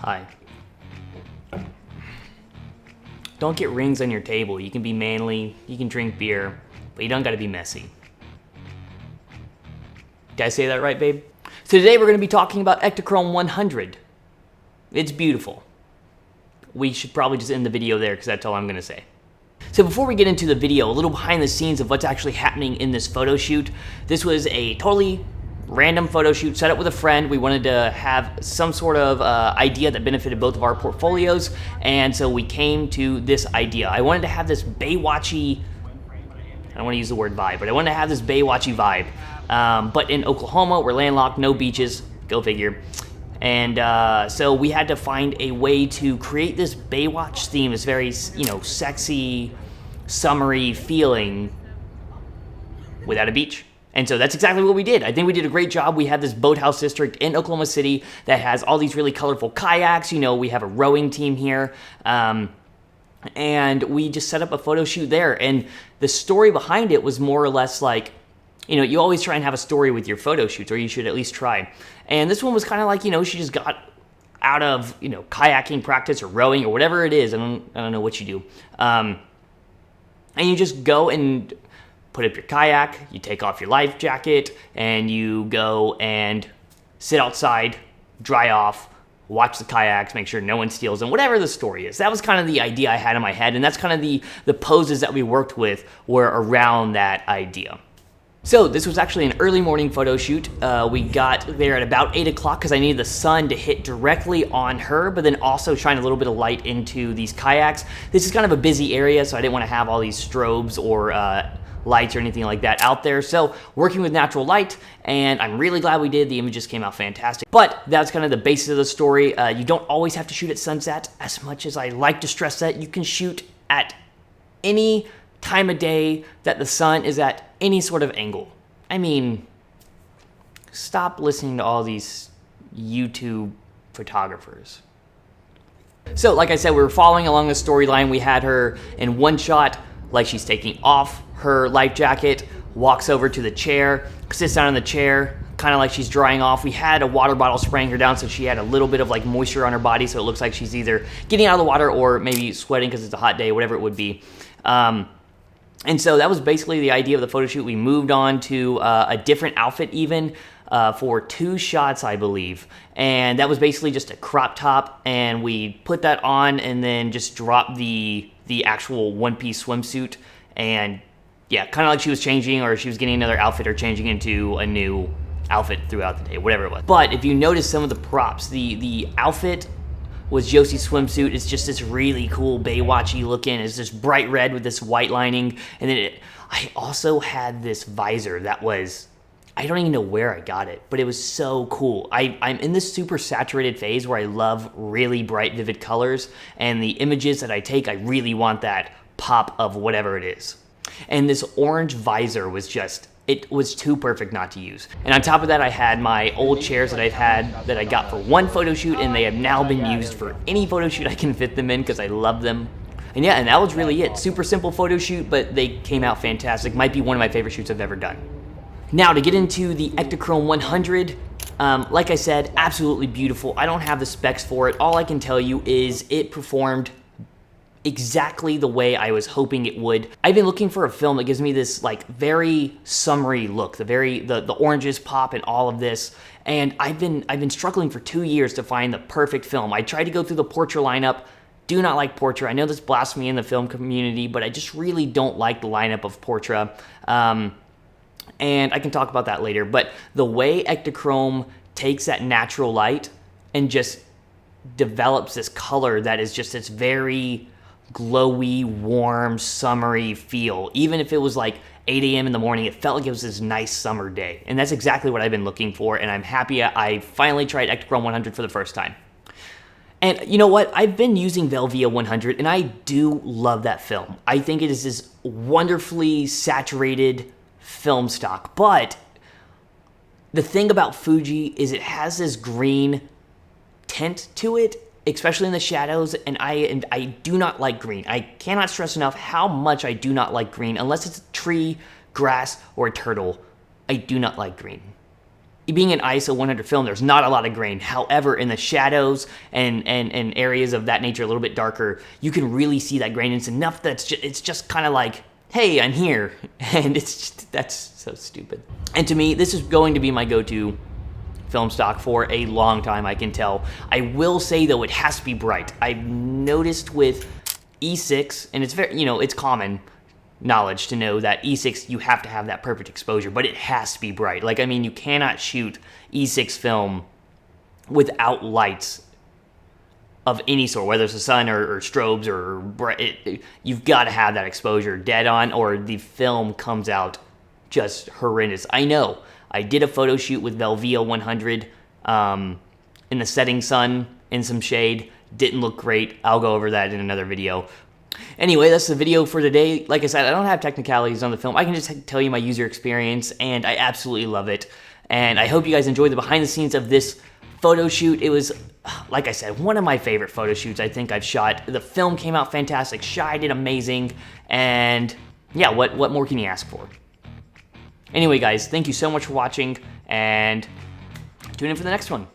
Hi. Don't get rings on your table. You can be manly, you can drink beer, but you don't gotta be messy. Did I say that right, babe? So today we're gonna be talking about Ektachrome 100. It's beautiful. We should probably just end the video there because that's all I'm gonna say. So before we get into the video, a little behind the scenes of what's actually happening in this photo shoot. This was a totally random photo shoot set up with a friend. We wanted to have some sort of idea that benefited both of our portfolios, and so we came to this idea. I wanted to have this Baywatchy, I don't want to use the word vibe, but I wanted to have this Baywatchy vibe. But in Oklahoma, we're landlocked, no beaches, go figure. And so we had to find a way to create this Baywatch theme, this very, sexy, summery feeling without a beach. And so that's exactly what we did. I think we did a great job. We have this Boathouse district in Oklahoma City that has all these really colorful kayaks. We have a rowing team here. And we just set up a photo shoot there. And the story behind it was more or less like, you always try and have a story with your photo shoots, or you should at least try. And this one was kind of like, she just got out of, kayaking practice or rowing or whatever it is. I don't know what you do. And you just go and put up your kayak, you take off your life jacket, and you go and sit outside, dry off, watch the kayaks, make sure no one steals them, whatever the story is. That was kind of the idea I had in my head, and that's kind of the poses that we worked with were around that idea. So this was actually an early morning photo shoot. We got there at about 8 o'clock because I needed the sun to hit directly on her, but then also shine a little bit of light into these kayaks. This is kind of a busy area, so I didn't want to have all these strobes or lights or anything like that out there. So working with natural light, and I'm really glad we did. The images came out fantastic. But that's kind of the basis of the story. You don't always have to shoot at sunset. As much as I like to stress that, you can shoot at any time of day that the sun is at any sort of angle. I mean, stop listening to all these YouTube photographers. So like I said, we were following along the storyline. We had her in one shot, like she's taking off her life jacket, walks over to the chair, sits down in the chair, kind of like she's drying off. We had a water bottle spraying her down, so she had a little bit of like moisture on her body, so it looks like she's either getting out of the water or maybe sweating because it's a hot day, whatever it would be. And so that was basically the idea of the photo shoot. We moved on to a different outfit even for 2 shots, I believe. And that was basically just a crop top, and we put that on and then just dropped the actual one-piece swimsuit. And yeah, kind of like she was changing, or she was getting another outfit or changing into a new outfit throughout the day, whatever it was. But if you notice some of the props, the outfit was Josie's swimsuit. It's just this really cool Baywatchy looking. It's this bright red with this white lining. And then I also had this visor that was, I don't even know where I got it, but it was so cool. I'm in this super saturated phase where I love really bright, vivid colors. And the images that I take, I really want that pop of whatever it is. And this orange visor was just, it was too perfect not to use. And on top of that, I had my old chairs that I got for one photo shoot, and they have now been used for any photo shoot I can fit them in because I love them. And yeah, and that was really it. Super simple photo shoot, but they came out fantastic. Might be one of my favorite shoots I've ever done. Now to get into the Ektachrome 100, like I said, absolutely beautiful. I don't have the specs for it. All I can tell you is it performed exactly the way I was hoping it would. I've been looking for a film that gives me this like very summery look, the oranges pop and all of this. And I've been struggling for 2 years to find the perfect film. I tried to go through the Portra lineup. Do not like Portra. I know this blasphemy in the film community, but I just really don't like the lineup of Portra. And I can talk about that later. But the way Ektachrome takes that natural light and just develops this color that is just this very glowy, warm, summery feel. Even if it was like 8 a.m. in the morning, it felt like it was this nice summer day. And that's exactly what I've been looking for, and I'm happy I finally tried Ektachrome 100 for the first time. And you know what? I've been using Velvia 100, and I do love that film. I think it is this wonderfully saturated film stock. But the thing about Fuji is it has this green tint to it, especially in the shadows, and I do not like green. I cannot stress enough how much I do not like green. Unless it's a tree, grass, or a turtle, I do not like green. being an ISO 100 film, there's not a lot of grain. However, in the shadows and areas of that nature, a little bit darker, you can really see that grain. It's enough that it's just kind of like, hey, I'm here. And that's so stupid. And to me, this is going to be my go-to film stock for a long time, I can tell. I will say, though, it has to be bright. I've noticed with E6, and it's very, it's common knowledge to know that E6, you have to have that perfect exposure, but it has to be bright. Like, I mean, you cannot shoot E6 film without lights of any sort, whether it's the sun or strobes or bright. You've got to have that exposure dead on, or the film comes out just horrendous. I know. I did a photo shoot with Velvia 100 in the setting sun in some shade. Didn't look great. I'll go over that in another video. Anyway, that's the video for today. Like I said, I don't have technicalities on the film. I can just tell you my user experience, and I absolutely love it. And I hope you guys enjoyed the behind the scenes of this photo shoot. It was, like I said, one of my favorite photo shoots I think I've shot. The film came out fantastic. Shai did amazing. And yeah, what more can you ask for? Anyway, guys, thank you so much for watching, and tune in for the next one.